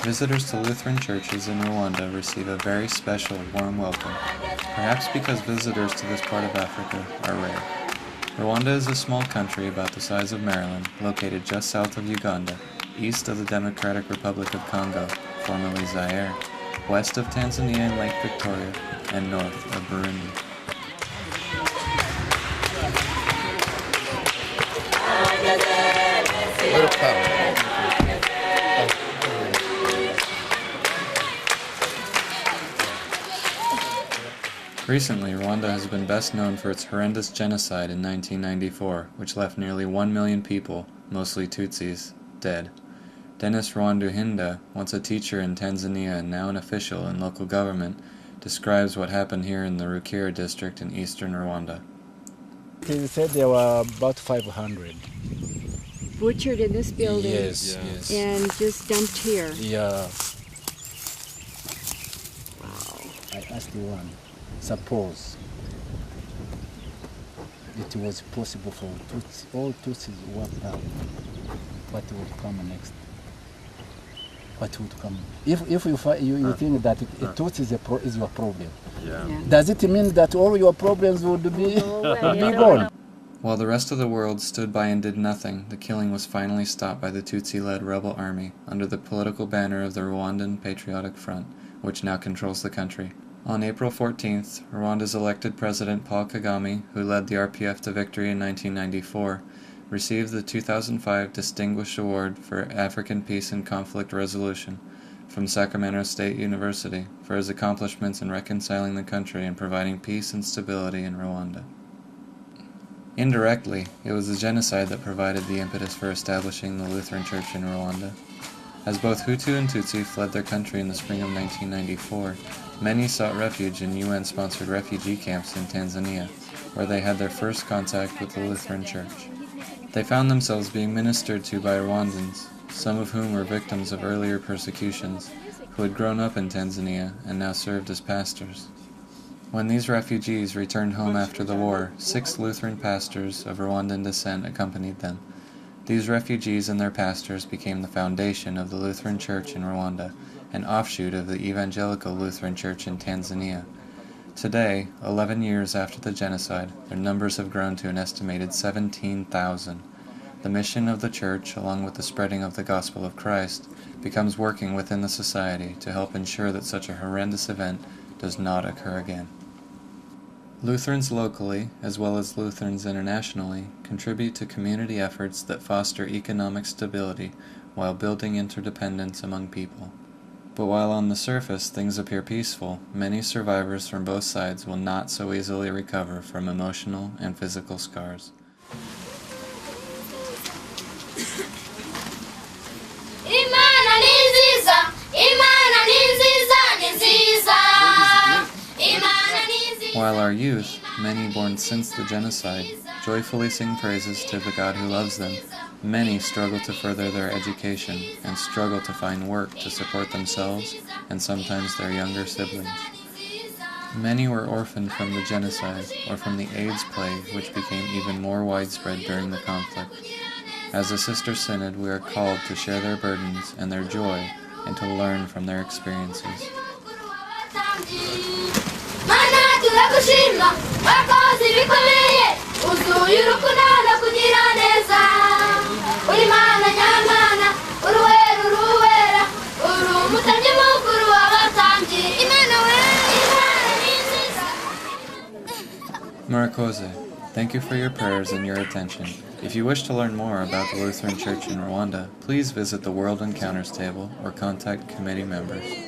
Visitors to Lutheran churches in Rwanda receive a very special, warm welcome, perhaps because visitors to this part of Africa are rare. Rwanda is a small country about the size of Maryland, located just south of Uganda, east of the Democratic Republic of Congo, formerly Zaire, west of Tanzania and Lake Victoria, and north of Burundi. Recently, Rwanda has been best known for its horrendous genocide in 1994, which left nearly 1 million people, mostly Tutsis, dead. Dennis Rwanduhinda, once a teacher in Tanzania and now an official in local government, describes what happened here in the Rukira district in eastern Rwanda. They said there were about 500. Butchered in this building? Yes, yes. And just dumped here? Yeah. Wow. I asked one, suppose it was possible for all Tutsis wiped out, what would come next? What would come? If you think that Tutsi is your problem, Yeah. does it mean that all your problems would be gone? While the rest of the world stood by and did nothing, the killing was finally stopped by the Tutsi-led rebel army under the political banner of the Rwandan Patriotic Front, which now controls the country. On April 14th, Rwanda's elected president Paul Kagame, who led the RPF to victory in 1994, received the 2005 Distinguished Award for African Peace and Conflict Resolution from Sacramento State University for his accomplishments in reconciling the country and providing peace and stability in Rwanda. Indirectly, it was the genocide that provided the impetus for establishing the Lutheran Church in Rwanda. As both Hutu and Tutsi fled their country in the spring of 1994, many sought refuge in UN-sponsored refugee camps in Tanzania, where they had their first contact with the Lutheran Church. They found themselves being ministered to by Rwandans, some of whom were victims of earlier persecutions, who had grown up in Tanzania and now served as pastors. When these refugees returned home after the war, 6 Lutheran pastors of Rwandan descent accompanied them. These refugees and their pastors became the foundation of the Lutheran Church in Rwanda, an offshoot of the Evangelical Lutheran Church in Tanzania. Today, 11 years after the genocide, their numbers have grown to an estimated 17,000. The mission of the Church, along with the spreading of the gospel of Christ, becomes working within the society to help ensure that such a horrendous event does not occur again. Lutherans locally, as well as Lutherans internationally, contribute to community efforts that foster economic stability while building interdependence among people. But while on the surface things appear peaceful, many survivors from both sides will not so easily recover from emotional and physical scars. While our youth, many born since the genocide, joyfully sing praises to the God who loves them, many struggle to further their education and struggle to find work to support themselves and sometimes their younger siblings. Many were orphaned from the genocide or from the AIDS plague, which became even more widespread during the conflict. As a sister synod, we are called to share their burdens and their joy and to learn from their experiences. Murakoze, thank you for your prayers and your attention. If you wish to learn more about the Lutheran Church in Rwanda, please visit the World Encounters table or contact committee members.